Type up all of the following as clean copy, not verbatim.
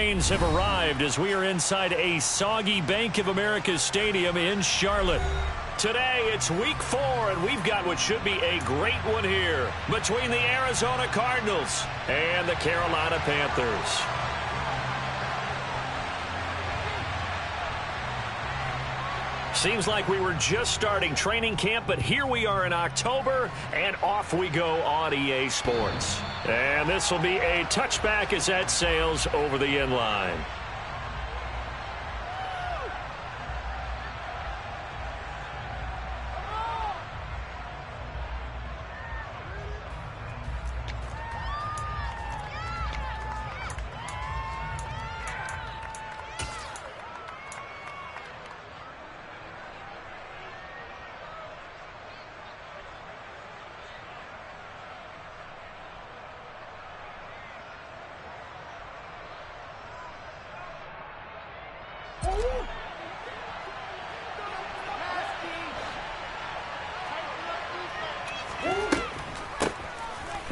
rains have arrived as we are inside a soggy Bank of America Stadium in Charlotte. Today, it's week 4, and we've got what should be a great one here between the Arizona Cardinals and the Carolina Panthers. Seems like we were just starting training camp, but here we are in October, and off we go on EA Sports. And this will be a touchback as that sails over the end line.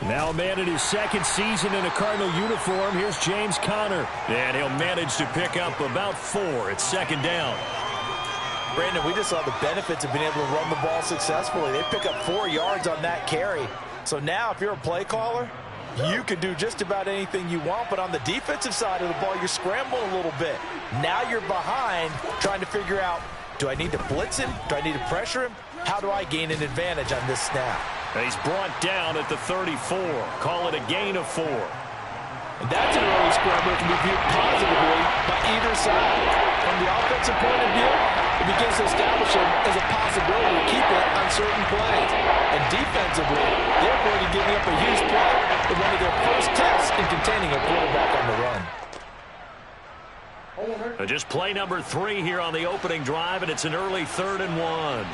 Now a man in his second season in a Cardinal uniform. Here's James Conner. And he'll manage to pick up about 4 at second down. Brandon, we just saw the benefits of being able to run the ball successfully. They pick up 4 yards on that carry. So now if you're a play caller, you can do just about anything you want. But on the defensive side of the ball, you're scrambling a little bit. Now you're behind trying to figure out, do I need to blitz him? Do I need to pressure him? How do I gain an advantage on this snap? And he's brought down at the 34. Call it a gain of 4. And that's an early scramble that can be viewed positively by either side. From the offensive point of view, it begins to establish him as a possibility to keep it on certain plays. And defensively, they're going to give up a huge play in one of their first tests in containing a quarterback on the run. Just play number 3 here on the opening drive, and it's an early 3rd and 1.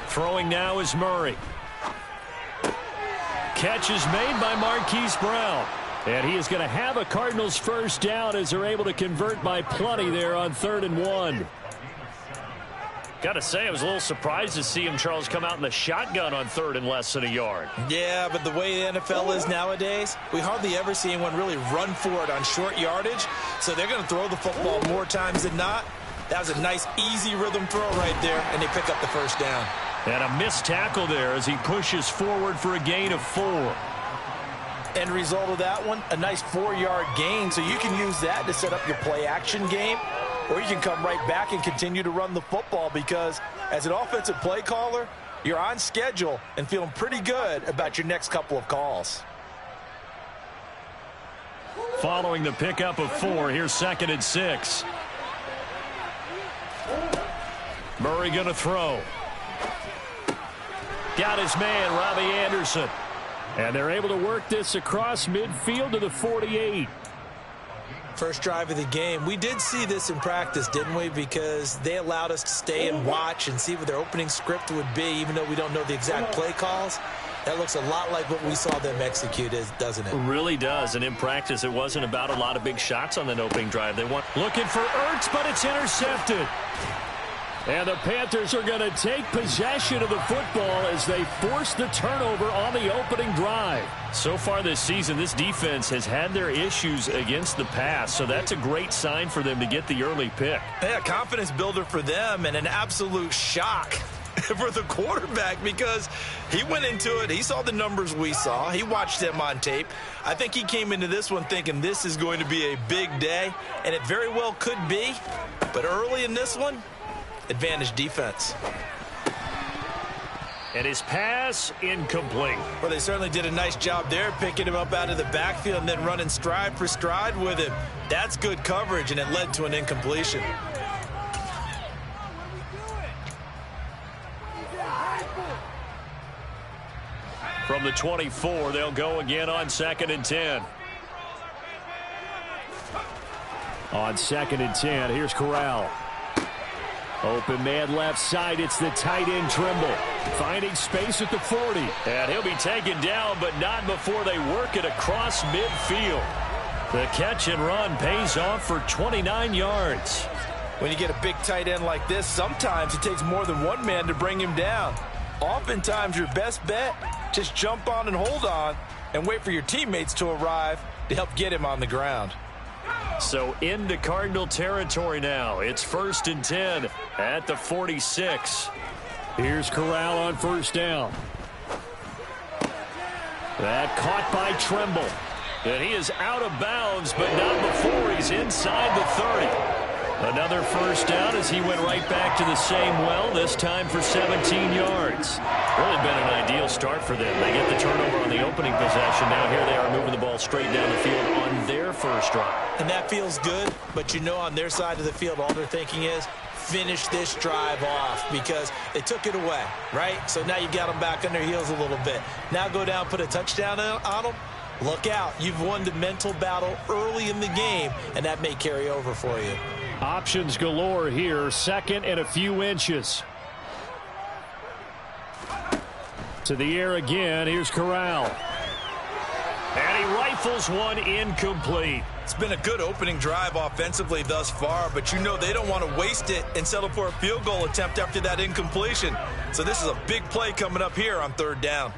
Throwing now is Murray. Catch is made by Marquise Brown. And he is going to have a Cardinals first down as they're able to convert by plenty there on 3rd and 1. Got to say, I was a little surprised to see him, Charles, come out in the shotgun on 3rd and less than a yard. Yeah, but the way the NFL is nowadays, we hardly ever see anyone really run for it on short yardage. So they're going to throw the football more times than not. That was a nice, easy rhythm throw right there, and they pick up the first down. And a missed tackle there as he pushes forward for a gain of 4. End result of that one, a nice 4-yard gain. So you can use that to set up your play-action game, or you can come right back and continue to run the football because as an offensive play caller, you're on schedule and feeling pretty good about your next couple of calls. Following the pickup of 4, here's 2nd and 6. Murray going to throw. Got his man, Robbie Anderson. And they're able to work this across midfield to the 48. First drive of the game. We did see this in practice, didn't we? Because they allowed us to stay and watch and see what their opening script would be, even though we don't know the exact play calls. That looks a lot like what we saw them execute, doesn't it? It really does. And in practice, it wasn't about a lot of big shots on that opening drive. They want looking for Ertz, but it's intercepted. And the Panthers are going to take possession of the football as they force the turnover on the opening drive. So far this season, this defense has had their issues against the pass, so that's a great sign for them to get the early pick. Yeah, confidence builder for them and an absolute shock for the quarterback because he went into it. He saw the numbers we saw. He watched them on tape. I think he came into this one thinking this is going to be a big day, and it very well could be. But early in this one, advantage defense. And his pass incomplete. Well, they certainly did a nice job there picking him up out of the backfield and then running stride for stride with him. That's good coverage, and it led to an incompletion. From the 24, they'll go again on 2nd and 10. On 2nd and 10, here's Corral. Open man left side. It's the tight end Trimble. Finding space at the 40. And he'll be taken down, but not before they work it across midfield. The catch and run pays off for 29 yards. When you get a big tight end like this, sometimes it takes more than one man to bring him down. Oftentimes, your best bet, just jump on and hold on and wait for your teammates to arrive to help get him on the ground. So into Cardinal territory now. It's 1st and 10 at the 46. Here's Corral on 1st down. That caught by Tremble. And he is out of bounds, but not before he's inside the 30. Another 1st down as he went right back to the same well, this time for 17 yards. Really been an ideal start for them. They get the turnover on the opening possession. Now here they are moving the ball straight down the field on their 1st drive. And that feels good, but you know on their side of the field all they're thinking is finish this drive off because they took it away, right? So now you got them back on their heels a little bit. Now go down, put a touchdown on them. Look out. You've won the mental battle early in the game, and that may carry over for you. Options galore here. 2nd and a few inches. To the air again. Here's Corral. And he rifles one incomplete. It's been a good opening drive offensively thus far, but you know they don't want to waste it and settle for a field goal attempt after that incompletion. So this is a big play coming up here on 3rd down.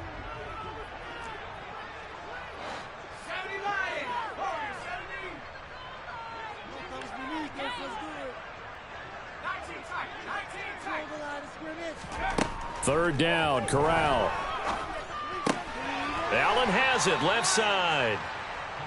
Third down, Corral. Allen has it, left side.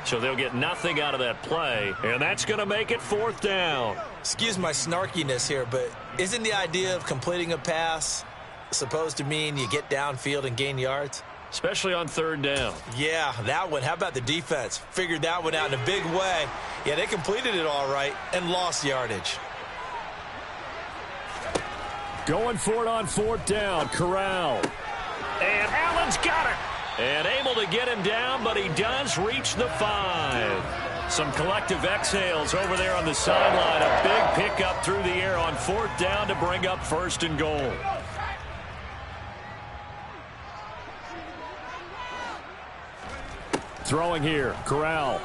So they'll get nothing out of that play, and that's going to make it 4th down. Excuse my snarkiness here, but isn't the idea of completing a pass supposed to mean you get downfield and gain yards? Especially on 3rd down. Yeah, that one. How about the defense? Figured that one out in a big way. Yeah, they completed it all right and lost yardage. Going for it on 4th down, Corral. And Allen's got it. And able to get him down, but he does reach the 5. Some collective exhales over there on the sideline. A big pickup through the air on 4th down to bring up 1st and goal. Throwing here, Corral.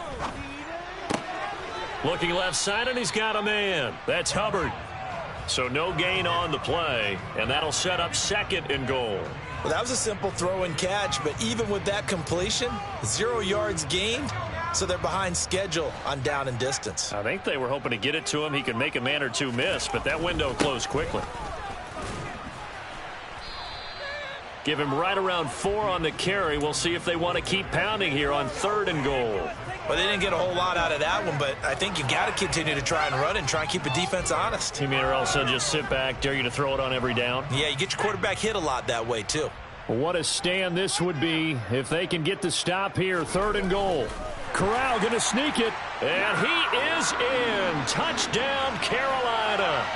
Looking left side, and he's got a man. That's Hubbard. So no gain on the play, and that'll set up 2nd and goal. Well, that was a simple throw and catch, but even with that completion, 0 yards gained, so they're behind schedule on down and distance. I think they were hoping to get it to him. He could make a man or two miss, but that window closed quickly. Give him right around 4 on the carry. We'll see if they want to keep pounding here on 3rd and goal. Well, they didn't get a whole lot out of that one, but I think you got to continue to try and run and try and keep the defense honest. You mean or else they'll just sit back, dare you to throw it on every down? Yeah, you get your quarterback hit a lot that way, too. What a stand this would be if they can get the stop here. 3rd and goal. Corral going to sneak it, and he is in. Touchdown, Carolina.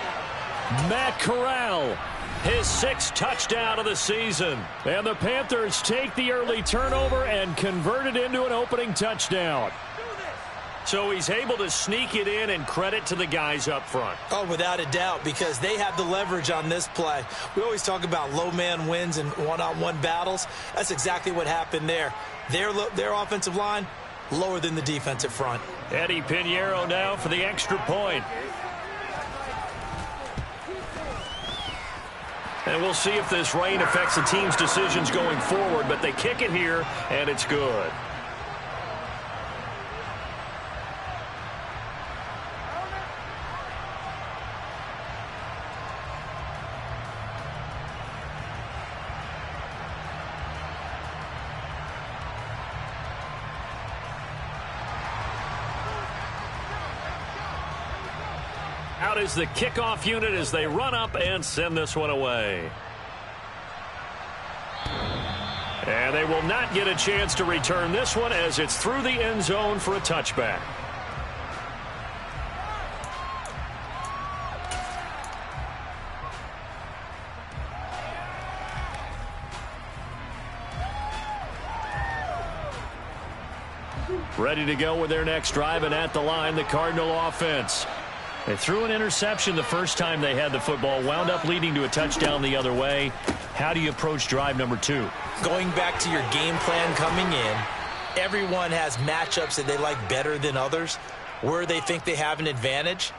Matt Corral, his 6th touchdown of the season. And the Panthers take the early turnover and convert it into an opening touchdown. So he's able to sneak it in, and credit to the guys up front. Oh, without a doubt, because they have the leverage on this play. We always talk about low man wins in one-on-one battles. That's exactly what happened there. Their offensive line, lower than the defensive front. Eddie Pinheiro now for the extra point. And we'll see if this rain affects the team's decisions going forward, but they kick it here, and it's good. Out is the kickoff unit as they run up and send this one away. And they will not get a chance to return this one as it's through the end zone for a touchback. Ready to go with their next drive, and at the line, the Cardinal offense. They threw an interception the first time they had the football, wound up leading to a touchdown the other way. How do you approach drive number 2? Going back to your game plan coming in, everyone has matchups that they like better than others. Where they think they have an advantage,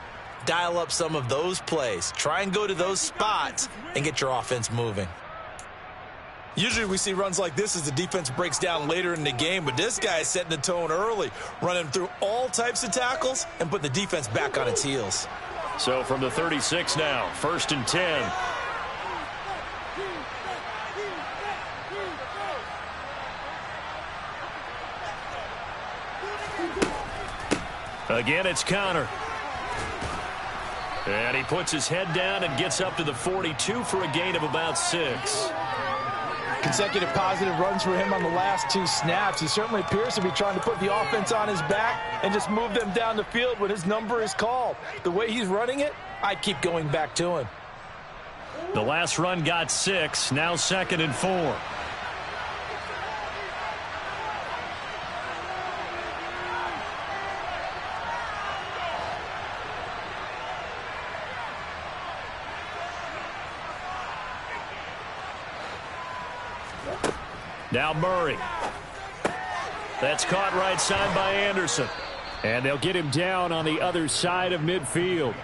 dial up some of those plays. Try and go to those spots and get your offense moving. Usually we see runs like this as the defense breaks down later in the game, but this guy is setting the tone early, running through all types of tackles and putting the defense back on its heels. So from the 36 now, 1st and 10. Again, it's Connor. And he puts his head down and gets up to the 42 for a gain of about 6. Consecutive positive runs for him on the last 2 snaps. He certainly appears to be trying to put the offense on his back and just move them down the field when his number is called. The way he's running it, I keep going back to him. The last run got 6. Now 2nd and 4. Now Murray. That's caught right side by Anderson. And they'll get him down on the other side of midfield.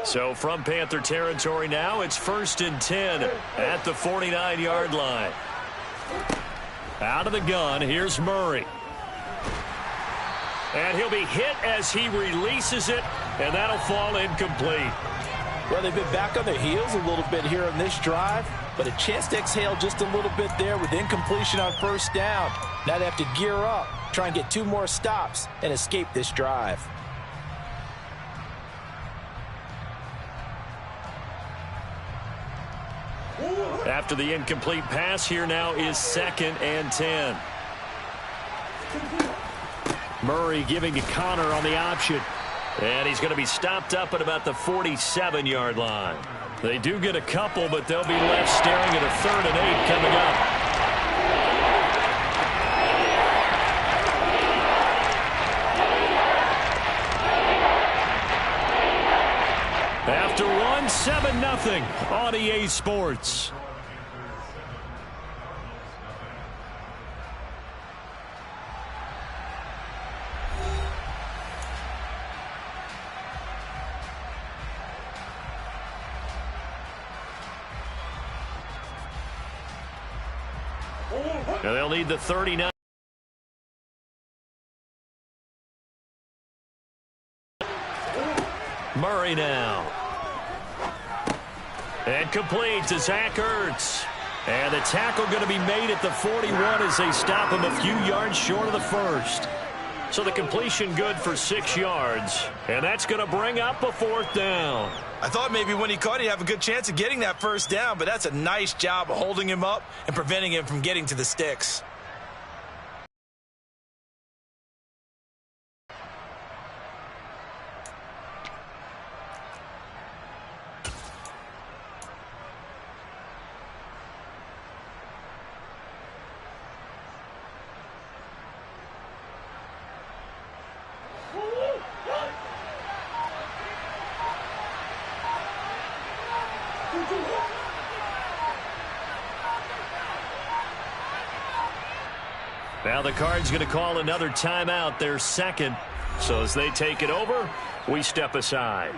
So from Panther territory now, it's 1st and 10 at the 49-yard line. Out of the gun, here's Murray. And he'll be hit as he releases it, and that'll fall incomplete. Well, they've been back on their heels a little bit here on this drive, but a chance to exhale just a little bit there with incompletion on 1st down. Now they have to gear up, try and get 2 more stops, and escape this drive. After the incomplete pass, here now is 2nd and 10. Murray giving to Connor on the option. And he's going to be stopped up at about the 47-yard line. They do get a couple, but they'll be left staring at a 3rd and 8 coming up. After one, 7-0 on EA Sports. And they'll need the 39. Murray now. And complete to Zach Ertz. And the tackle going to be made at the 41 as they stop him a few yards short of the 1st. So the completion good for 6 yards. And that's going to bring up a 4th down. I thought maybe when he caught, he'd have a good chance of getting that 1st down, but that's a nice job of holding him up and preventing him from getting to the sticks. Now the Cards going to call another timeout, their 2nd. So as they take it over, we step aside.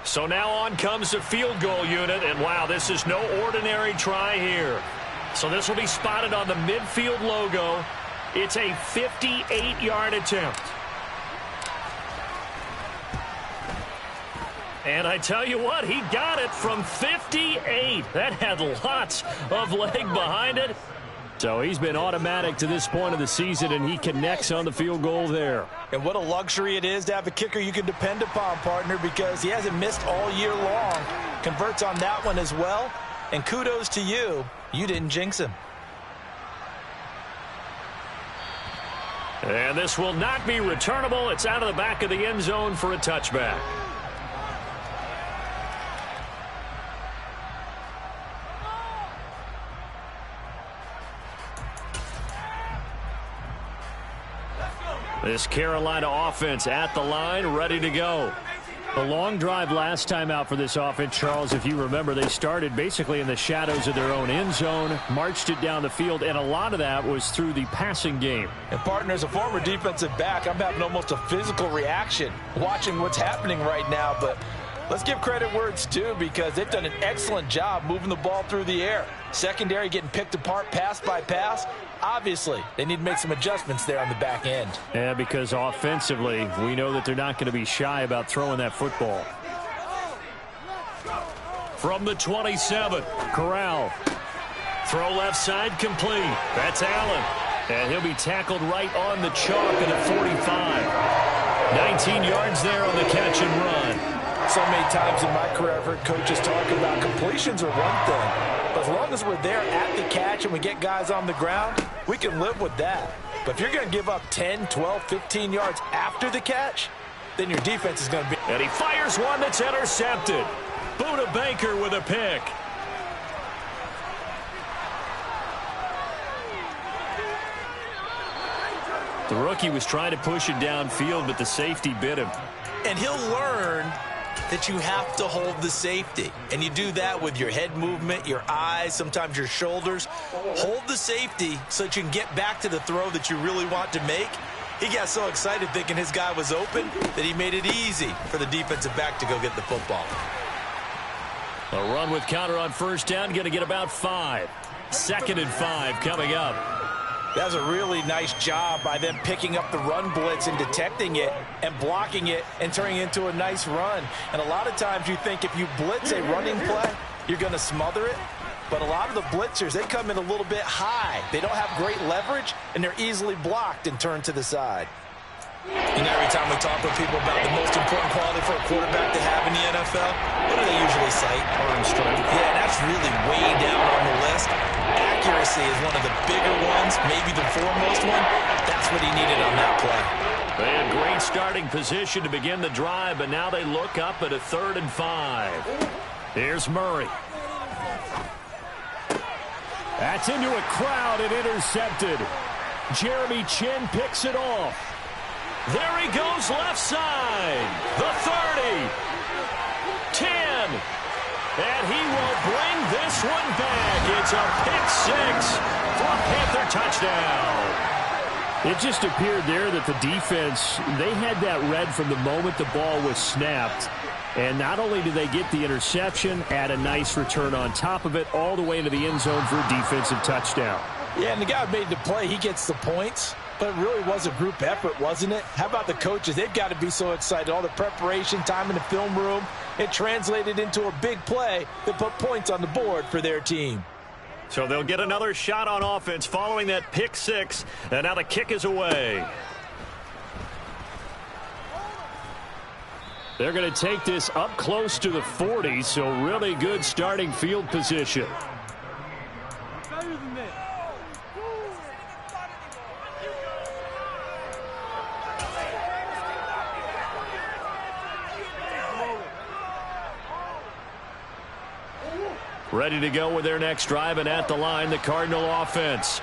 So now on comes the field goal unit, and wow, this is no ordinary try here. So this will be spotted on the midfield logo. It's a 58-yard attempt. And I tell you what, he got it from 58. That had lots of leg behind it. So he's been automatic to this point of the season, and he connects on the field goal there. And what a luxury it is to have a kicker you can depend upon, partner, because he hasn't missed all year long. Converts on that one as well. And kudos to you. You didn't jinx him. And this will not be returnable. It's out of the back of the end zone for a touchback. This Carolina offense at the line, ready to go. The long drive last time out for this offense, Charles, if you remember, they started basically in the shadows of their own end zone, marched it down the field, and a lot of that was through the passing game. And, partner, as a former defensive back, I'm having almost a physical reaction watching what's happening right now. But let's give credit where it's due, because they've done an excellent job moving the ball through the air. Secondary getting picked apart pass by pass. Obviously, they need to make some adjustments there on the back end. Yeah, because offensively, we know that they're not going to be shy about throwing that football. From the 27, Corral. Throw left side complete. That's Allen. And he'll be tackled right on the chalk at the 45. 19 yards there on the catch and run. So many times in my career, I've heard coaches talk about completions are one thing. But as long as we're there at the catch and we get guys on the ground, we can live with that. But if you're going to give up 10, 12, 15 yards after the catch, then your defense is going to be... And he fires one that's intercepted. Buda Baker with a pick. The rookie was trying to push it downfield, but the safety bit him. And he'll learn that you have to hold the safety. And you do that with your head movement, your eyes, sometimes your shoulders. Hold the safety so that you can get back to the throw that you really want to make. He got so excited thinking his guy was open that he made it easy for the defensive back to go get the football. A run with counter on first down, going to get about 5. 2nd and 5 coming up. That was a really nice job by them picking up the run blitz and detecting it and blocking it and turning it into a nice run. And a lot of times you think if you blitz a running play, you're going to smother it. But a lot of the blitzers, they come in a little bit high. They don't have great leverage, and they're easily blocked and turned to the side. And every time we talk with people about the most important quality for a quarterback to have in the NFL, what do they usually cite? Arm strength. Yeah, that's really way down on the list. Accuracy is one of the bigger ones, maybe the foremost one. That's what he needed on that play. They had great starting position to begin the drive, but now they look up at a 3rd and 5. Here's Murray. That's into a crowd and intercepted. Jeremy Chin picks it off. There he goes left side. The 30. 10. And he will bring this one back. It's a pick 6 for a Panther touchdown. It just appeared there that the defense, they had that read from the moment the ball was snapped. And not only did they get the interception, add a nice return on top of it, all the way into the end zone for a defensive touchdown. Yeah, and the guy who made the play, he gets the points. But it really was a group effort, wasn't it? How about the coaches? They've got to be so excited. All the preparation time in the film room, it translated into a big play that put points on the board for their team. So they'll get another shot on offense following that pick 6. And now the kick is away. They're going to take this up close to the 40, so really good starting field position. Ready to go with their next drive, and at the line, the Cardinal offense.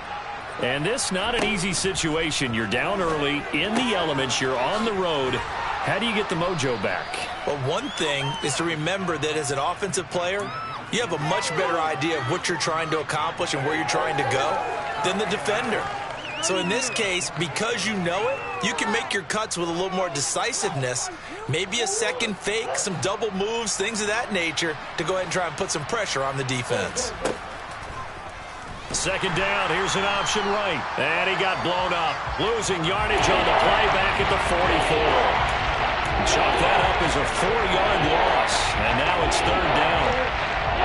And this not an easy situation. You're down early, in the elements, you're on the road. How do you get the mojo back? Well, one thing is to remember that as an offensive player, you have a much better idea of what you're trying to accomplish and where you're trying to go than the defender. So in this case, because you know it, you can make your cuts with a little more decisiveness, maybe a second fake, some double moves, things of that nature, to go ahead and try and put some pressure on the defense. 2nd down, here's an option right. And he got blown up. Losing yardage on the play back at the 44. Chalk that up as a 4-yard loss. And now it's 3rd down.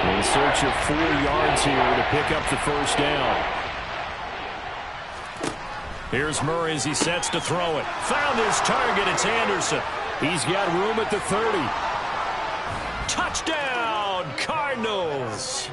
In search of 4 yards here to pick up the 1st down. Here's Murray as he sets to throw it. Found his target. It's Anderson. He's got room at the 30. Touchdown, Cardinals.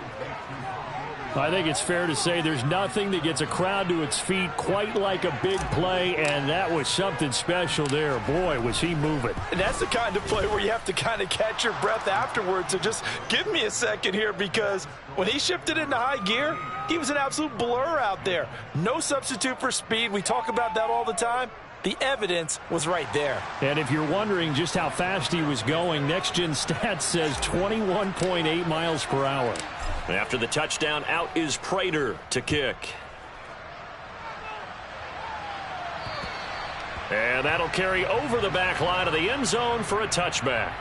I think it's fair to say there's nothing that gets a crowd to its feet quite like a big play, and that was something special there. Boy, was he moving. And that's the kind of play where you have to kind of catch your breath afterwards. So just give me a second here, because when he shifted into high gear, he was an absolute blur out there. No substitute for speed. We talk about that all the time. The evidence was right there. And if you're wondering just how fast he was going, Next Gen Stats says 21.8 miles per hour. After the touchdown, out is Prater to kick. And that'll carry over the back line of the end zone for a touchback.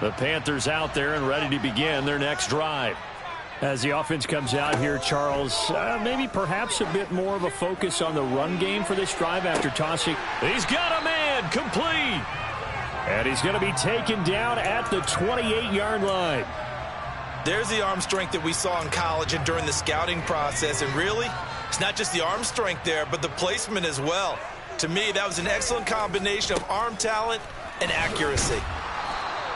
The Panthers out there and ready to begin their next drive. As the offense comes out here, Charles, maybe perhaps a bit more of a focus on the run game for this drive after tossing. He's got a man, complete. And he's going to be taken down at the 28-yard line. There's the arm strength that we saw in college and during the scouting process. And really, it's not just the arm strength there, but the placement as well. To me, that was an excellent combination of arm talent and accuracy.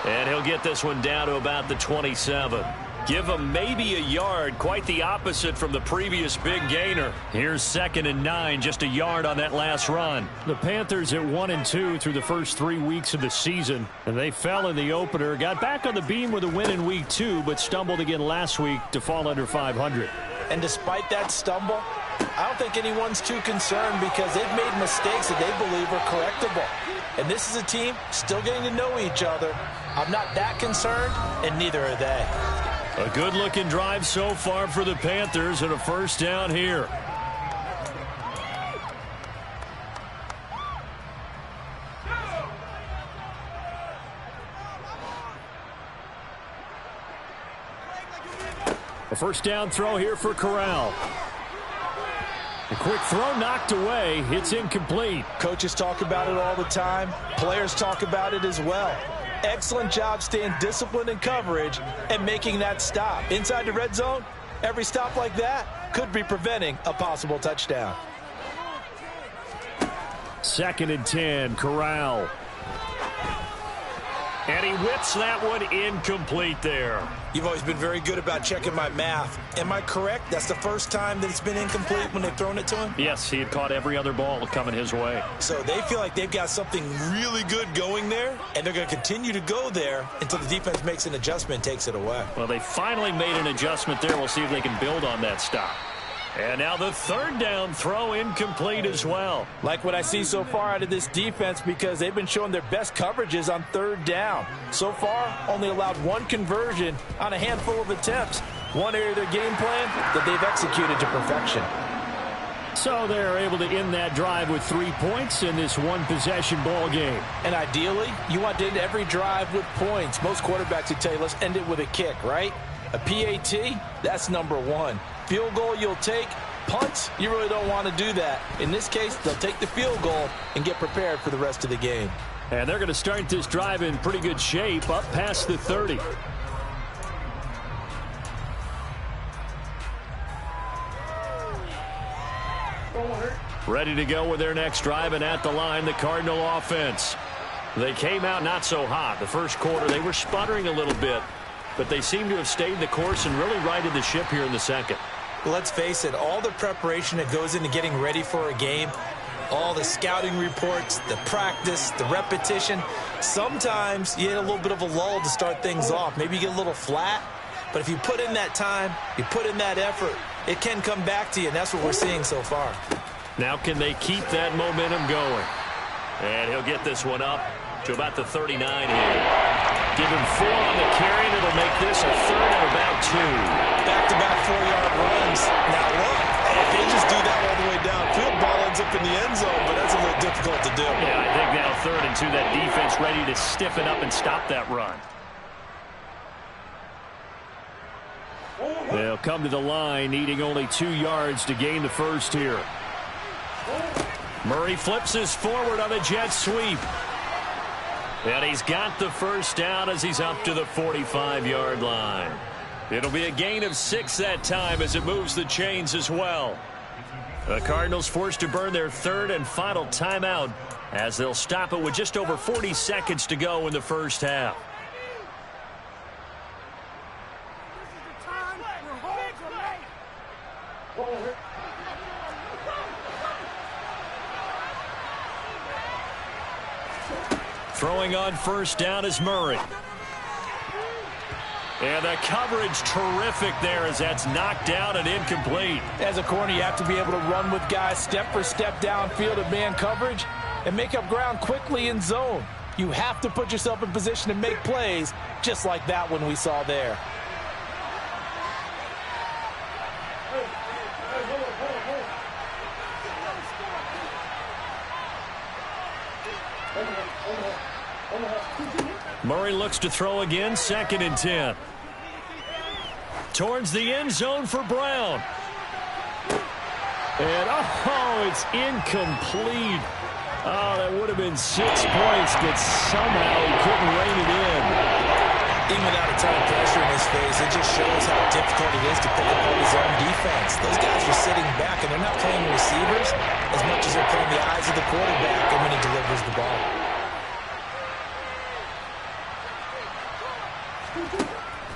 And he'll get this one down to about the 27. Give him maybe a yard, quite the opposite from the previous big gainer. Here's 2nd and 9, just a yard on that last run. The Panthers at 1-2 through the first 3 weeks of the season, and they fell in the opener, got back on the beam with a win in week 2, but stumbled again last week to fall under 500. And despite that stumble, I don't think anyone's too concerned because they've made mistakes that they believe are correctable. And this is a team still getting to know each other. I'm not that concerned, and neither are they. A good-looking drive so far for the Panthers and a first down here. A first down throw here for Corral. A quick throw knocked away. It's incomplete. Coaches talk about it all the time. Players talk about it as well. Excellent job staying disciplined in coverage and making that stop. Inside the red zone, every stop like that could be preventing a possible touchdown. 2nd and 10, Corral. And he whips that one incomplete there. You've always been very good about checking my math. Am I correct? That's the first time that it's been incomplete when they've thrown it to him? Yes, he had caught every other ball coming his way. So they feel like they've got something really good going there, and they're going to continue to go there until the defense makes an adjustment and takes it away. Well, they finally made an adjustment there. We'll see if they can build on that stop. And now the 3rd down throw incomplete as well. Like what I see so far out of this defense because they've been showing their best coverages on 3rd down. So far, only allowed 1 conversion on a handful of attempts. One area of their game plan that they've executed to perfection. So they're able to end that drive with 3 points in this one-possession ball game. And ideally, you want to end every drive with points. Most quarterbacks would tell you, let's end it with a kick, right? A PAT, that's number 1. Field goal you'll take. Punts, you really don't want to do that. In this case, they'll take the field goal and get prepared for the rest of the game. And they're going to start this drive in pretty good shape up past the 30. Ready to go with their next drive, and at the line, the Cardinal offense. They came out not so hot. The first quarter, they were sputtering a little bit, but they seem to have stayed the course and really righted the ship here in the second. Let's face it, all the preparation that goes into getting ready for a game, all the scouting reports, the practice, the repetition, sometimes you get a little bit of a lull to start things off. Maybe you get a little flat, but if you put in that time, you put in that effort, it can come back to you, and that's what we're seeing so far. Now can they keep that momentum going? And he'll get this one up to about the 39 here. Give him 4 on the carry, and it'll make this a 3rd and about 2. Back-to-back 4-yard runs. Now look, if they just do that all the way downfield, ball ends up in the end zone, but that's a little difficult to do. Yeah, I think now 3rd and 2, that defense ready to stiffen up and stop that run. They'll come to the line, needing only 2 yards to gain the first here. Murray flips us forward on a jet sweep. And he's got the first down as he's up to the 45-yard line. It'll be a gain of 6 that time as it moves the chains as well. The Cardinals forced to burn their 3rd and final timeout as they'll stop it with just over 40 seconds to go in the first half. Throwing on first down is Murray. And the coverage terrific there as that's knocked down and incomplete. As a corner, you have to be able to run with guys step for step downfield of man coverage and make up ground quickly in zone. You have to put yourself in position to make plays just like that one we saw there. Murray looks to throw again, 2nd and 10. Towards the end zone for Brown. And, oh, it's incomplete. Oh, that would have been 6 points, but somehow he couldn't rein it in. Even without a ton of pressure in his face, it just shows how difficult it is to pick up his own defense. Those guys are sitting back, and they're not playing receivers as much as they're playing the eyes of the quarterback when he delivers the ball.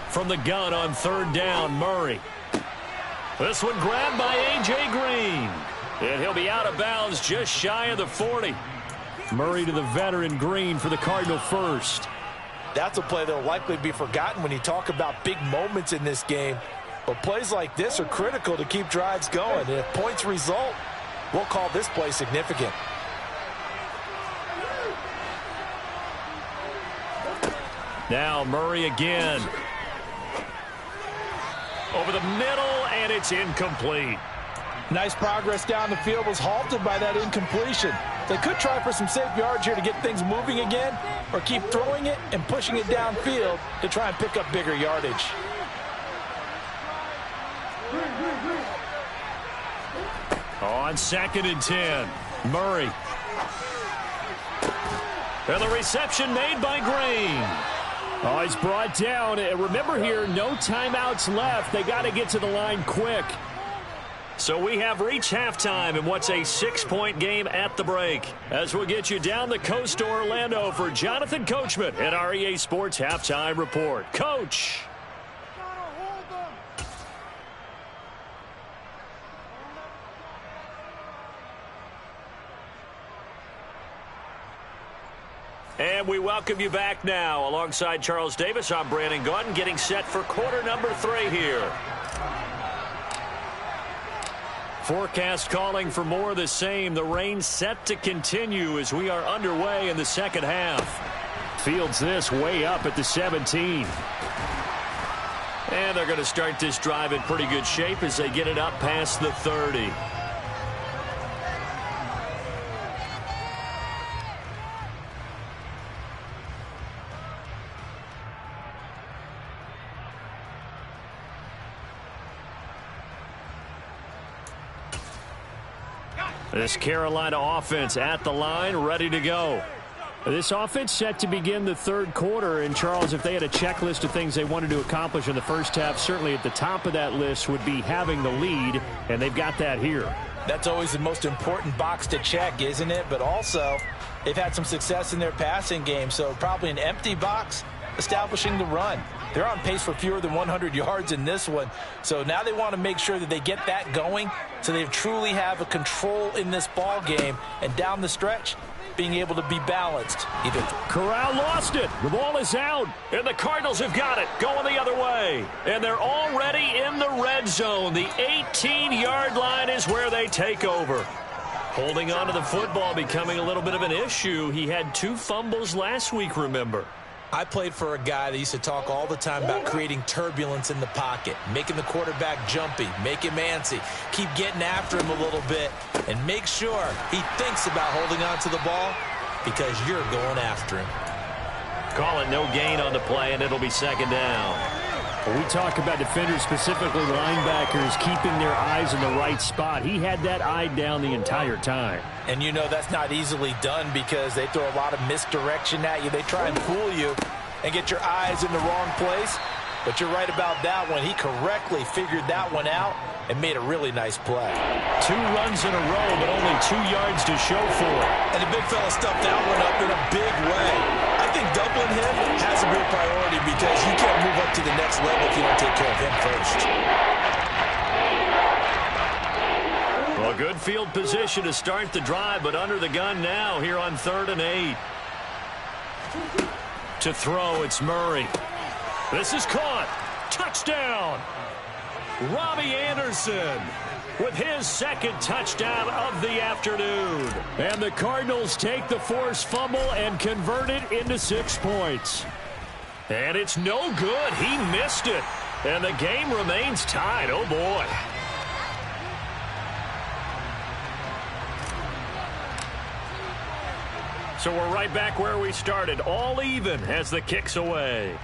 From the gun on 3rd down, Murray. This one grabbed by A.J. Green. And he'll be out of bounds just shy of the 40. Murray to the veteran Green for the Cardinal first. That's a play that will likely be forgotten when you talk about big moments in this game. But plays like this are critical to keep drives going. And if points result, we'll call this play significant. Now Murray again. Over the middle, and it's incomplete. Nice progress down the field was halted by that incompletion. They could try for some safe yards here to get things moving again, or keep throwing it and pushing it downfield to try and pick up bigger yardage. On 2nd and 10, Murray. And the reception made by Green. Oh, he's brought down. Remember here, no timeouts left. They got to get to the line quick. So we have reached halftime in what's a 6-point game at the break. As we'll get you down the coast to Orlando for Jonathan Coachman at our EA Sports Halftime Report. Coach. And we welcome you back now. Alongside Charles Davis, I'm Brandon Gaudin, getting set for quarter number 3 here. Forecast calling for more of the same. The rain set to continue as we are underway in the second half. Fields this way up at the 17. And they're going to start this drive in pretty good shape as they get it up past the 30. This Carolina offense at the line, ready to go. This offense set to begin the 3rd quarter. And, Charles, if they had a checklist of things they wanted to accomplish in the first half, certainly at the top of that list would be having the lead, and they've got that here. That's always the most important box to check, isn't it? But also, they've had some success in their passing game, so probably an empty box establishing the run. They're on pace for fewer than 100 yards in this one. So now they want to make sure that they get that going so they truly have a control in this ball game. And down the stretch, being able to be balanced. Corral lost it. The ball is out. And the Cardinals have got it going the other way. And they're already in the red zone. The 18-yard line is where they take over. Holding on to the football becoming a little bit of an issue. He had 2 fumbles last week, remember. I played for a guy that used to talk all the time about creating turbulence in the pocket, making the quarterback jumpy, make him antsy, keep getting after him a little bit, and make sure he thinks about holding on to the ball because you're going after him. Call it no gain on the play, and it'll be 2nd down. When we talk about defenders, specifically linebackers, keeping their eyes in the right spot, he had that eye down the entire time. And you know that's not easily done because they throw a lot of misdirection at you. They try and fool you and get your eyes in the wrong place. But you're right about that one. He correctly figured that one out and made a really nice play. 2 runs in a row, but only 2 yards to show for it. And the big fella stuffed that one up in a big way. I think doubling him has to be a priority because you can't move up to the next level if you don't take care of him first. Well, good field position to start the drive, but under the gun now here on 3rd and 8. To throw, it's Murray. This is caught. Touchdown! Robbie Anderson with his second touchdown of the afternoon. And the Cardinals take the forced fumble and convert it into 6 points. And it's no good. He missed it. And the game remains tied. Oh, boy. So we're right back where we started. All even as the kick's away.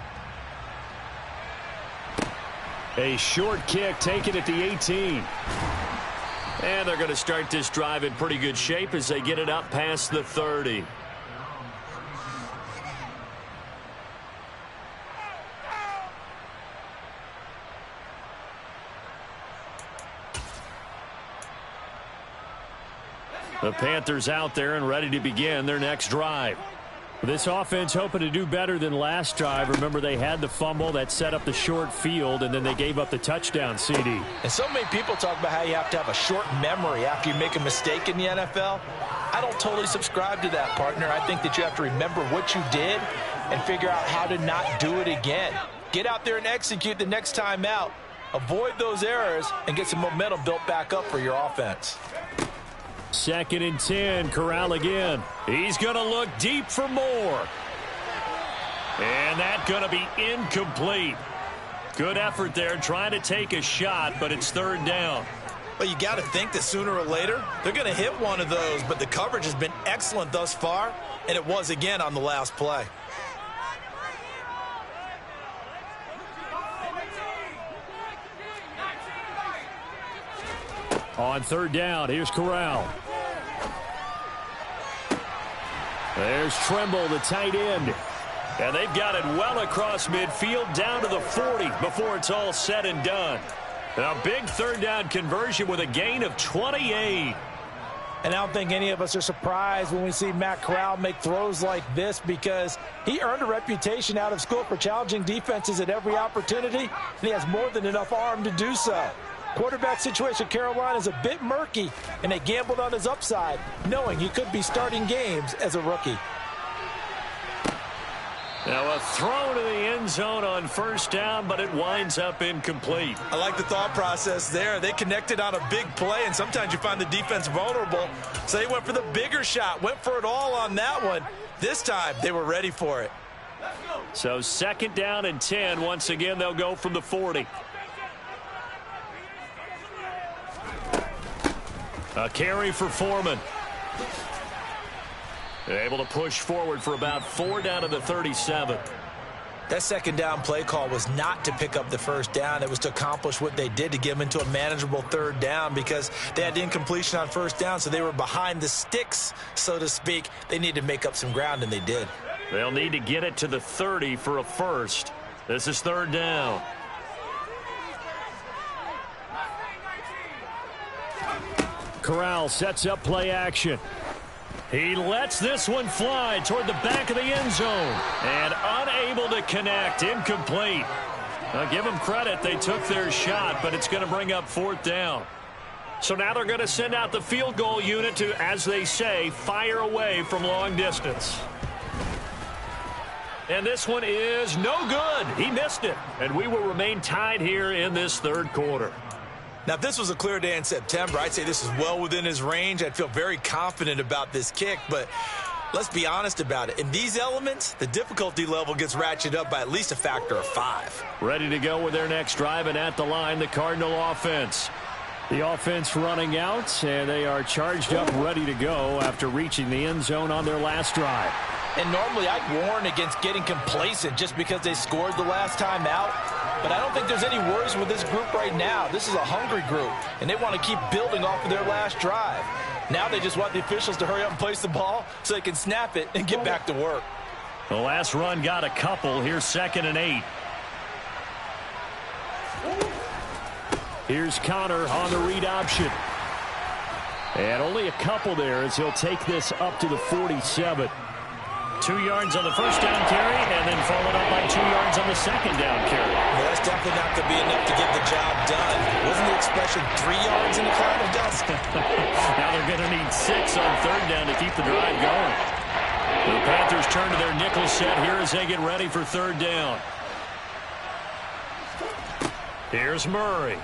A short kick taken at the 18. And they're going to start this drive in pretty good shape as they get it up past the 30. The Panthers out there and ready to begin their next drive. This offense hoping to do better than last drive. Remember, they had the fumble that set up the short field, and then they gave up the touchdown, CD. And so many people talk about how you have to have a short memory after you make a mistake in the NFL. I don't totally subscribe to that, partner. I think that you have to remember what you did and figure out how to not do it again. Get out there and execute the next time out. Avoid those errors and get some momentum built back up for your offense. 2nd and 10, Corral again. He's going to look deep for more. And that's going to be incomplete. Good effort there trying to take a shot, but it's 3rd down. Well, you got to think that sooner or later they're going to hit one of those, but the coverage has been excellent thus far, and it was again on the last play. On 3rd down, here's Corral. There's Trimble, the tight end. And they've got it well across midfield down to the 40 before it's all said and done. A big 3rd down conversion with a gain of 28. And I don't think any of us are surprised when we see Matt Corral make throws like this, because he earned a reputation out of school for challenging defenses at every opportunity, and he has more than enough arm to do so. Quarterback situation Carolina is a bit murky, and they gambled on his upside, knowing he could be starting games as a rookie. Now a throw to the end zone on 1st down, but it winds up incomplete. I like the thought process there. They connected on a big play, and sometimes you find the defense vulnerable. So they went for the bigger shot, went for it all on that one. This time, they were ready for it. So 2nd down and 10. Once again, they'll go from the 40. A carry for Foreman. They're able to push forward for about 4 down to the 37. That 2nd down play call was not to pick up the 1st down. It was to accomplish what they did, to get them into a manageable 3rd down, because they had incompletion on 1st down, so they were behind the sticks, so to speak. They needed to make up some ground, and they did. They'll need to get it to the 30 for a first. This is 3rd down. Corral sets up play action. He lets this one fly toward the back of the end zone. And unable to connect. Incomplete. Now give them credit. They took their shot, but it's going to bring up 4th down. So now they're going to send out the field goal unit to, as they say, fire away from long distance. And this one is no good. He missed it. And we will remain tied here in this 3rd quarter. Now, if this was a clear day in September, I'd say this is well within his range. I'd feel very confident about this kick, but let's be honest about it. In these elements, the difficulty level gets ratcheted up by at least a factor of 5. Ready to go with their next drive, and at the line, the Cardinal offense. The offense running out, and they are charged up, ready to go after reaching the end zone on their last drive. And normally I'd warn against getting complacent just because they scored the last time out. But I don't think there's any worries with this group right now. This is a hungry group, and they want to keep building off of their last drive. Now they just want the officials to hurry up and place the ball so they can snap it and get back to work. The last run got a couple. Here's 2nd and 8. Here's Connor on the read option. And only a couple there as he'll take this up to the 47. 2 yards on the 1st down carry, and then followed up by 2 yards on the 2nd down carry. Well, that's definitely not going to be enough to get the job done. Wasn't the expression 3 yards in a cloud of dust? Now they're going to need 6 on 3rd down to keep the drive going. The Panthers turn to their nickel set here as they get ready for 3rd down. Here's Murray.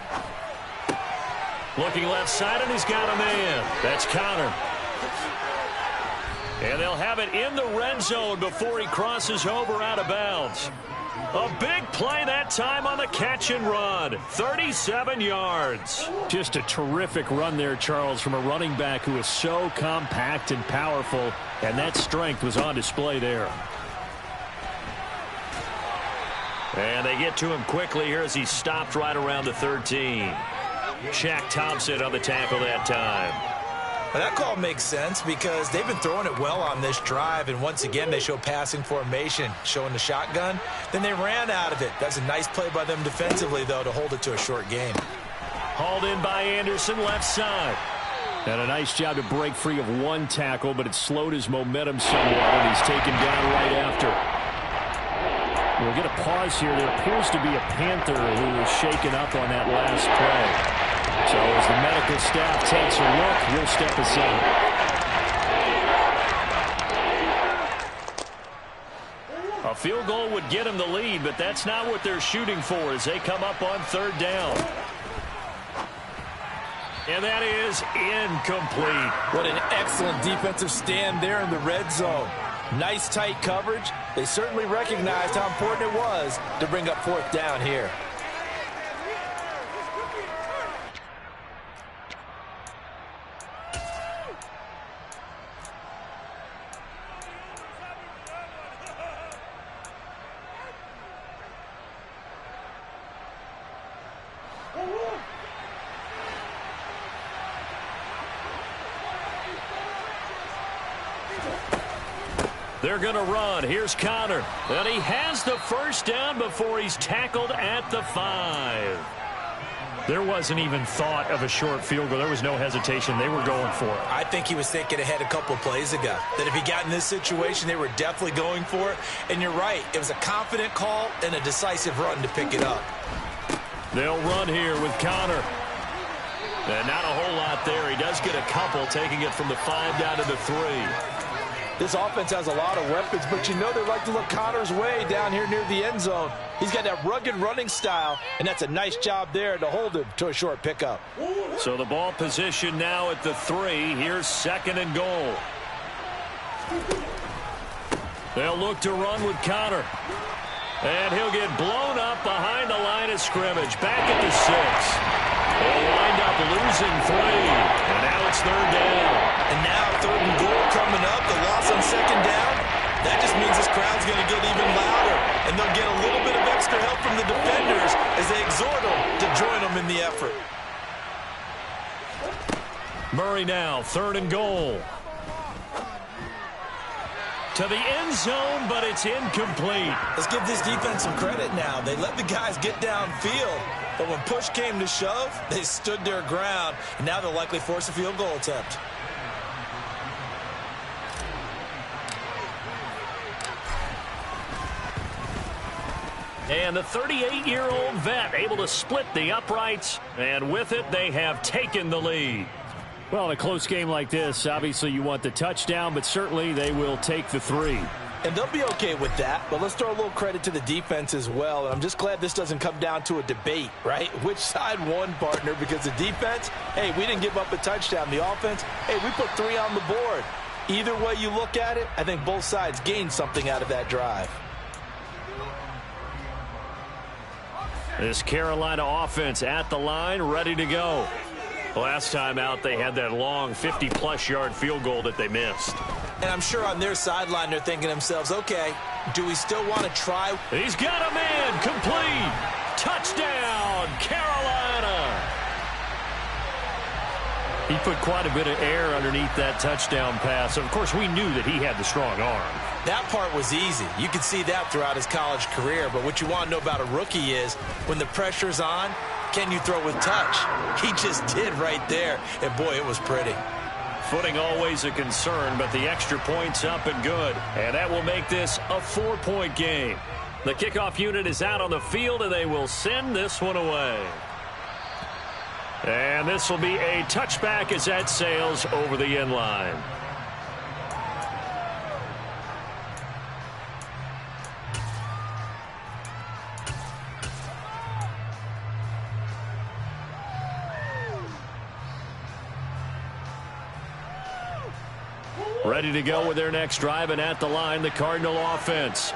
Looking left side, and he's got a man. That's Connor. And they'll have it in the red zone before he crosses over out of bounds. A big play that time on the catch and run. 37 yards. Just a terrific run there, Charles, from a running back who is so compact and powerful, and that strength was on display there. And they get to him quickly here as he stopped right around the 13. Shaq Thompson on the tackle that time. Well, that call makes sense because they've been throwing it well on this drive, and once again they show passing formation, showing the shotgun. Then they ran out of it. That's a nice play by them defensively, though, to hold it to a short gain. Hauled in by Anderson, left side. And a nice job to break free of one tackle, but it slowed his momentum somewhat, and he's taken down right after. We'll get a pause here. There appears to be a Panther who was shaken up on that last play. So as the medical staff takes a look, we'll step aside. A field goal would get him the lead, but that's not what they're shooting for as they come up on third down. And that is incomplete. What an excellent defensive stand there in the red zone. Nice tight coverage. They certainly recognized how important it was to bring up fourth down here. They're going to run. Here's Connor. And he has the first down before he's tackled at the 5. There wasn't even thought of a short field goal. There was no hesitation. They were going for it. I think he was thinking ahead a couple of plays ago. That if he got in this situation, they were definitely going for it. And you're right. It was a confident call and a decisive run to pick it up. They'll run here with Connor. And not a whole lot there. He does get a couple, taking it from the 5 down to the 3. This offense has a lot of weapons, but you know they like to look Connor's way down here near the end zone. He's got that rugged running style, and that's a nice job there to hold him to a short pickup. So the ball position now at the 3. Here's second and goal. They'll look to run with Connor. And he'll get blown up behind the line of scrimmage. Back at the 6. They'll wind up losing 3. And now it's third down. And now third and goal coming up. The loss on second down. That just means this crowd's going to get even louder. And they'll get a little bit of extra help from the defenders as they exhort them to join them in the effort. Murray now, third and goal. To the end zone, but it's incomplete. Let's give this defense some credit now. They let the guys get downfield, but when push came to shove, they stood their ground, and now they'll likely force a field goal attempt. And the 38-year-old vet able to split the uprights, and with it, they have taken the lead. Well, in a close game like this, obviously you want the touchdown, but certainly they will take the 3. And they'll be okay with that, but let's throw a little credit to the defense as well. And I'm just glad this doesn't come down to a debate, right? Which side won, partner? Because the defense, hey, we didn't give up a touchdown. The offense, hey, we put 3 on the board. Either way you look at it, I think both sides gained something out of that drive. This Carolina offense at the line, ready to go. Last time out, they had that long 50-plus yard field goal that they missed. And I'm sure on their sideline, they're thinking to themselves, okay, do we still want to try? He's got a man, complete. Touchdown, Carolina. He put quite a bit of air underneath that touchdown pass. Of course, we knew that he had the strong arm. That part was easy. You could see that throughout his college career. But what you want to know about a rookie is when the pressure's on, can you throw with touch? He just did right there. And, boy, it was pretty. Footing always a concern, but the extra point's up and good. And that will make this a 4-point game. The kickoff unit is out on the field, and they will send this one away. And this will be a touchback as that sails over the end line. Ready to go with their next drive, and at the line, the Cardinal offense.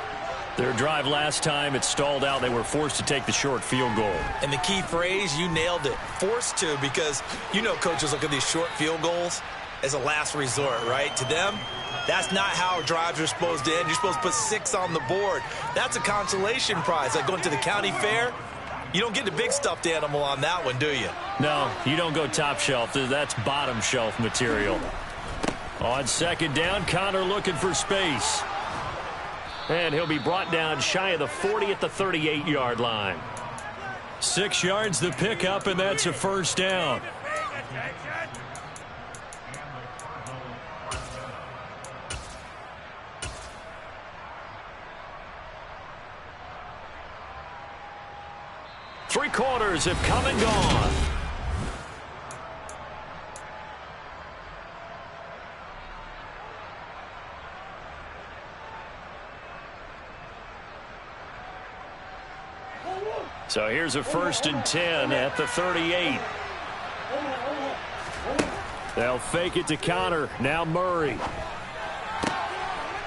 Their drive last time, it stalled out. They were forced to take the short field goal. And the key phrase, you nailed it, forced to, because you know coaches look at these short field goals as a last resort, right? To them, that's not how drives are supposed to end. You're supposed to put 6 on the board. That's a consolation prize. Like going to the county fair, you don't get the big stuffed animal on that one, do you? No, you don't go top shelf. That's bottom shelf material. On second down, Connor looking for space. And he'll be brought down shy of the 40 at the 38-yard line. 6 yards the pickup, and that's a first down. Three quarters have come and gone. So here's a 1st and 10 at the 38. They'll fake it to Connor. Now Murray.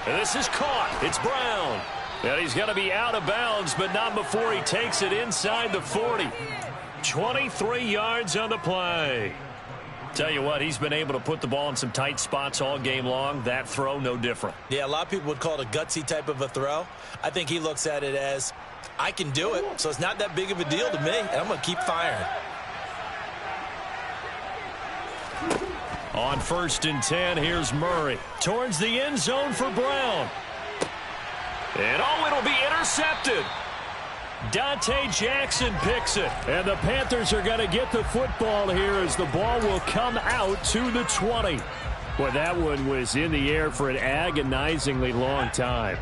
And this is caught. It's Brown. And he's going to be out of bounds, but not before he takes it inside the 40. 23 yards on the play. Tell you what, he's been able to put the ball in some tight spots all game long. That throw, no different. Yeah, a lot of people would call it a gutsy type of a throw. I think he looks at it as, I can do it, so it's not that big of a deal to me, and I'm going to keep firing. On 1st and 10, here's Murray. Towards the end zone for Brown. And it'll be intercepted. Dante Jackson picks it. And the Panthers are going to get the football here as the ball will come out to the 20. Well, that one was in the air for an agonizingly long time.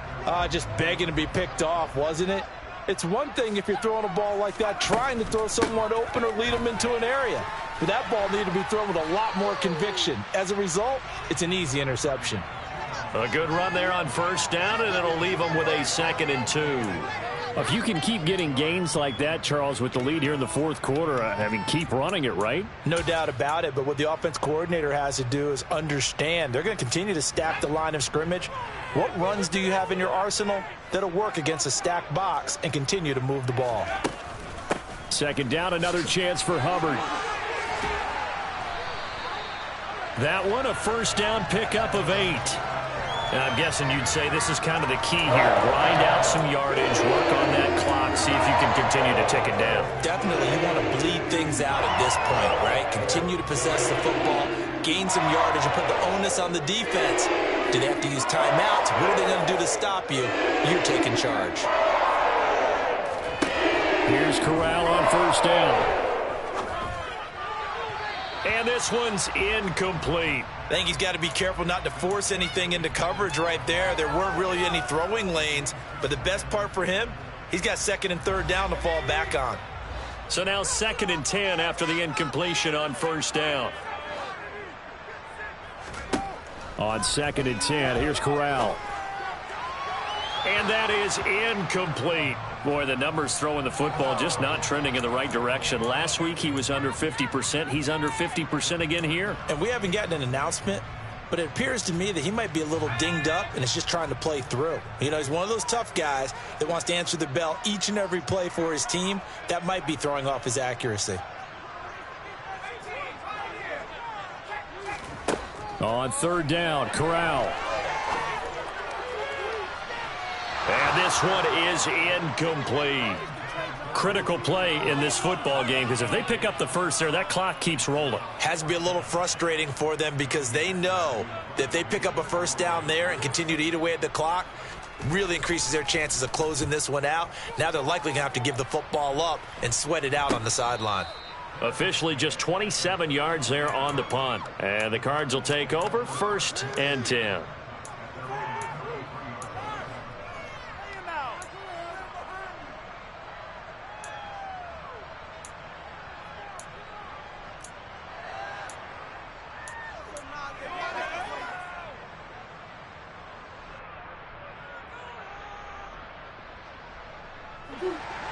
Just begging to be picked off, wasn't it? It's one thing if you're throwing a ball like that, trying to throw someone open or lead them into an area. But that ball needed to be thrown with a lot more conviction. As a result, it's an easy interception. A good run there on 1st down, and it'll leave them with a 2nd and 2. If you can keep getting gains like that, Charles, with the lead here in the 4th quarter, I mean, keep running it, right? No doubt about it, but what the offense coordinator has to do is understand. They're going to continue to stack the line of scrimmage. What runs do you have in your arsenal that'll work against a stacked box and continue to move the ball? 2nd down, another chance for Hubbard. That one, a 1st down pickup of 8. And I'm guessing you'd say this is kind of the key here. Grind out some yardage, work on that clock, see if you can continue to tick it down. Definitely, you want to bleed things out at this point, right? Continue to possess the football, gain some yardage, and put the onus on the defense. Do they have to use timeouts? What are they going to do to stop you? You're taking charge. Here's Corral on 1st down. And this one's incomplete. I think he's got to be careful not to force anything into coverage right there. There weren't really any throwing lanes, but the best part for him, he's got 2nd and 3rd down to fall back on. So now 2nd and 10 after the incompletion on 1st down. On 2nd and 10, here's Corral. And that is incomplete. Boy, the numbers throwing the football just not trending in the right direction. Last week he was under 50%. He's under 50% again here. And we haven't gotten an announcement, but it appears to me that he might be a little dinged up and is just trying to play through. You know, he's one of those tough guys that wants to answer the bell each and every play for his team. That might be throwing off his accuracy. On 3rd down, Corral. And this one is incomplete. Critical play in this football game, because if they pick up the first there, that clock keeps rolling. Has to be a little frustrating for them because they know that if they pick up a 1st down there and continue to eat away at the clock, really increases their chances of closing this one out. Now they're likely going to have to give the football up and sweat it out on the sideline. Officially just 27 yards there on the punt. And the Cards will take over 1st and 10.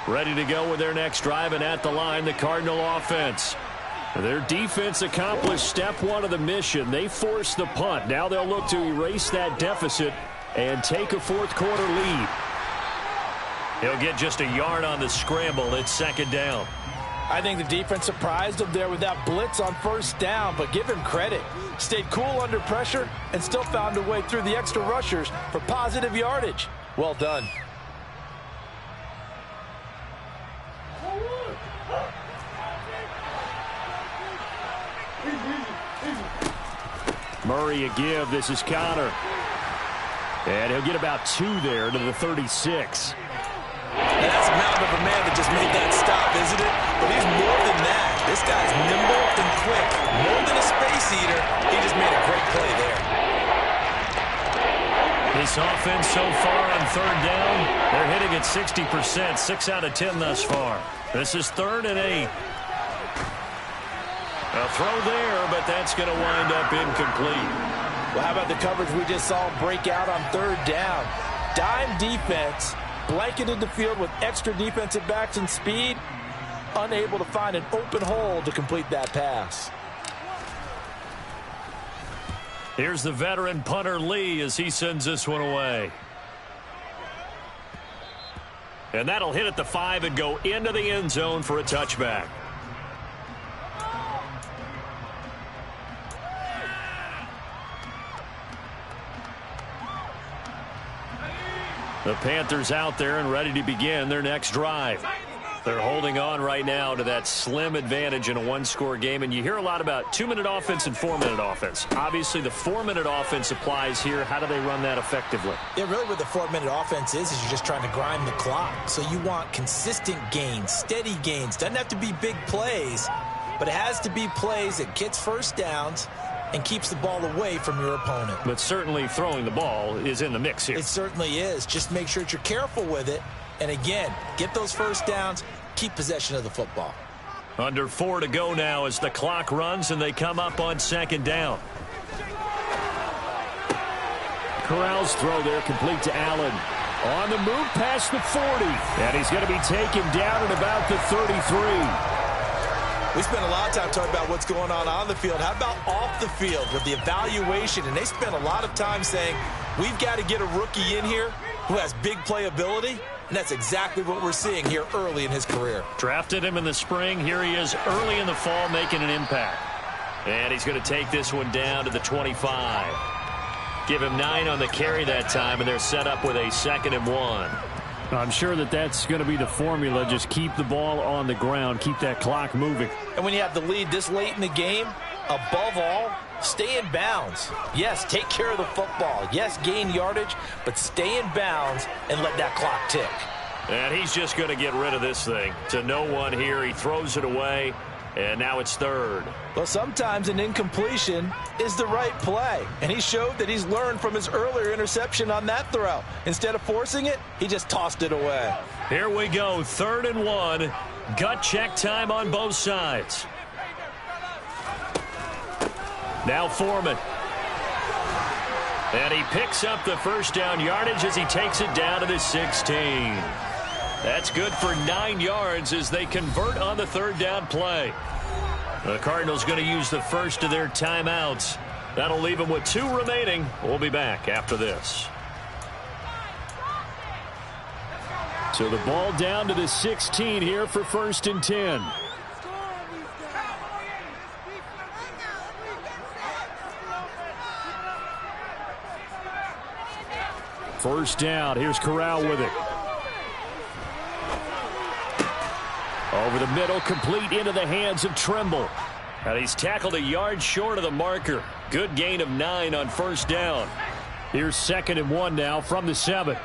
Ready to go with their next drive, and at the line, the Cardinal offense. Their defense accomplished step one of the mission. They forced the punt. Now they'll look to erase that deficit and take a fourth-quarter lead. He'll get just a yard on the scramble. It's second down. I think the defense surprised him there with that blitz on first down, but give him credit. Stayed cool under pressure and still found a way through the extra rushers for positive yardage. Well done. Murray a give. This is Connor. And he'll get about 2 there to the 36. And that's a mountain of a man that just made that stop, isn't it? But he's more than that. This guy's nimble and quick. More than a space eater. He just made a great play there. This offense so far on third down, they're hitting at 60%, 6 out of 10 thus far. This is 3rd and 8. A throw there, but that's going to wind up incomplete. Well, how about the coverage we just saw break out on third down? Dime defense, blanketed the field with extra defensive backs and speed, unable to find an open hole to complete that pass. Here's the veteran punter Lee as he sends this one away. And that'll hit at the 5 and go into the end zone for a touchback. The Panthers out there and ready to begin their next drive. They're holding on right now to that slim advantage in a one-score game. And you hear a lot about 2-minute offense and 4-minute offense. Obviously, the 4-minute offense applies here. How do they run that effectively? Yeah, really what the 4-minute offense is you're just trying to grind the clock. So you want consistent gains, steady gains. Doesn't have to be big plays, but it has to be plays that gets first downs and keeps the ball away from your opponent. But certainly throwing the ball is in the mix here. It certainly is. Just make sure that you're careful with it. And again, get those first downs, keep possession of the football. Under 4 to go now as the clock runs and they come up on second down. Corral's throw there complete to Allen. On the move past the 40. And he's going to be taken down at about the 33. We spent a lot of time talking about what's going on the field. How about off the field with the evaluation? And they spent a lot of time saying, we've got to get a rookie in here who has big playability. And that's exactly what we're seeing here early in his career. Drafted him in the spring. Here he is early in the fall making an impact. And he's going to take this one down to the 25. Give him 9 on the carry that time, and they're set up with a 2nd and 1. I'm sure that that's going to be the formula. Just keep the ball on the ground. Keep that clock moving. And when you have the lead this late in the game, above all, stay in bounds. Yes, take care of the football. Yes, gain yardage, but stay in bounds and let that clock tick. And he's just going to get rid of this thing. To no one here. He throws it away, and now it's 3rd. Well, sometimes an incompletion is the right play. And he showed that he's learned from his earlier interception on that throw. Instead of forcing it, he just tossed it away. Here we go, 3rd and 1. Gut check time on both sides. Now Foreman. And he picks up the first down yardage as he takes it down to the 16. That's good for 9 yards as they convert on the 3rd down play. The Cardinals going to use the first of their timeouts. That'll leave them with 2 remaining. We'll be back after this. So the ball down to the 16 here for 1st and 10. First down. Here's Corral with it. Over the middle, complete into the hands of Trimble. And he's tackled a yard short of the marker. Good gain of 9 on first down. Here's 2nd and 1 now from the 7.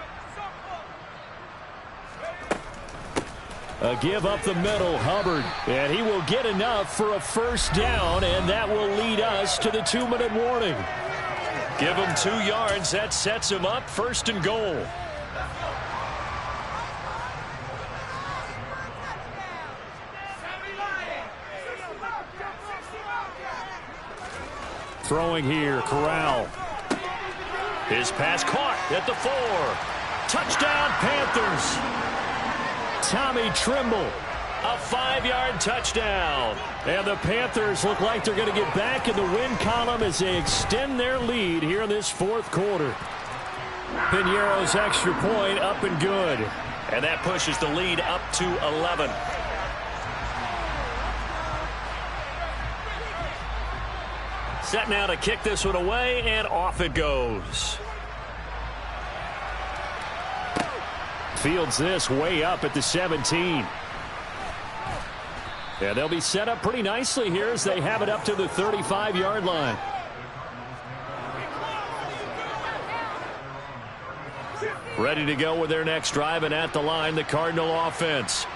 A give up the middle, Hubbard. And he will get enough for a first down, and that will lead us to the 2-minute warning. Give him 2 yards. That sets him up 1st and goal. Throwing here, Corral. His pass caught at the 4. Touchdown, Panthers. Tommy Trimble. A 5-yard touchdown. And the Panthers look like they're going to get back in the win column as they extend their lead here in this fourth quarter. Piñeiro's extra point up and good. And that pushes the lead up to 11. Set now to kick this one away, and off it goes. Fields this way up at the 17. And they'll be set up pretty nicely here as they have it up to the 35-yard line. Ready to go with their next drive, and at the line, the Cardinal offense.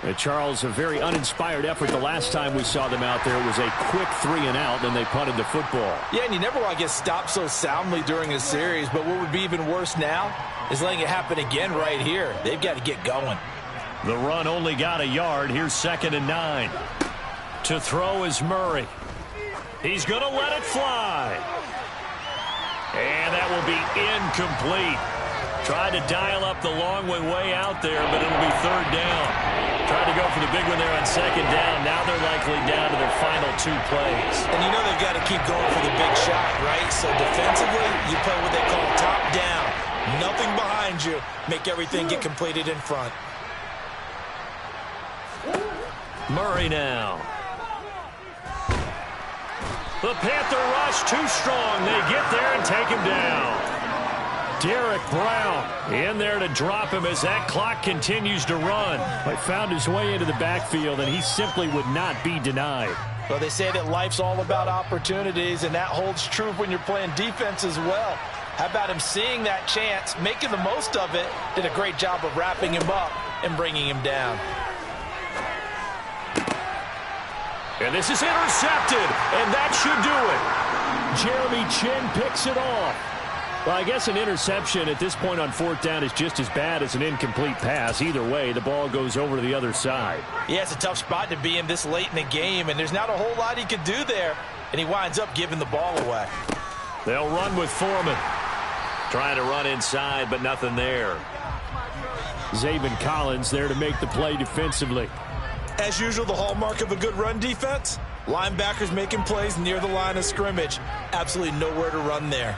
And Charles, a very uninspired effort the last time we saw them out there. It was a quick 3-and-out, and they punted the football. Yeah, and you never want to get stopped so soundly during a series, but what would be even worse now is letting it happen again right here. They've got to get going. The run only got a yard. Here's 2nd and 9. To throw is Murray. He's going to let it fly. And that will be incomplete. Tried to dial up the long one way out there, but it'll be 3rd down. Tried to go for the big one there on 2nd down. Now they're likely down to their final 2 plays. And you know they've got to keep going for the big shot, right? So defensively, you play what they call top down. Nothing behind you. Make everything get completed in front. Murray now. The Panther rush too strong. They get there and take him down. Derek Brown in there to drop him as that clock continues to run. He found his way into the backfield, and he simply would not be denied. Well, they say that life's all about opportunities, and that holds true when you're playing defense as well. How about him seeing that chance, making the most of it, did a great job of wrapping him up and bringing him down. And this is intercepted, and that should do it. Jeremy Chin picks it off. Well, I guess an interception at this point on 4th down is just as bad as an incomplete pass. Either way, the ball goes over to the other side. Yeah, it's a tough spot to be in this late in the game, and there's not a whole lot he could do there, and he winds up giving the ball away. They'll run with Foreman. Trying to run inside, but nothing there. Zaven Collins there to make the play defensively. As usual, the hallmark of a good run defense, linebackers making plays near the line of scrimmage. Absolutely nowhere to run there.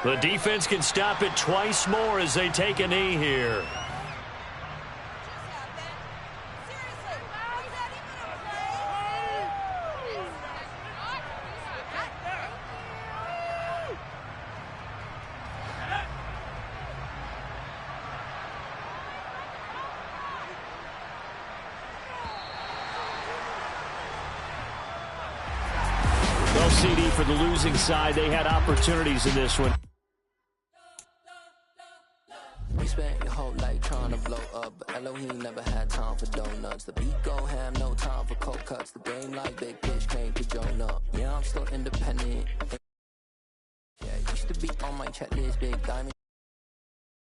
The defense can stop it twice more as they take a knee here. Well, CD, for the losing side, they had opportunities in this one. We spent your whole life trying to blow up, but Elohim never had time for donuts. The beat go ham, no time for cold cuts. The game like big pitch came to join up. Yeah, I'm still independent. Yeah, used to be on my checklist, big diamond.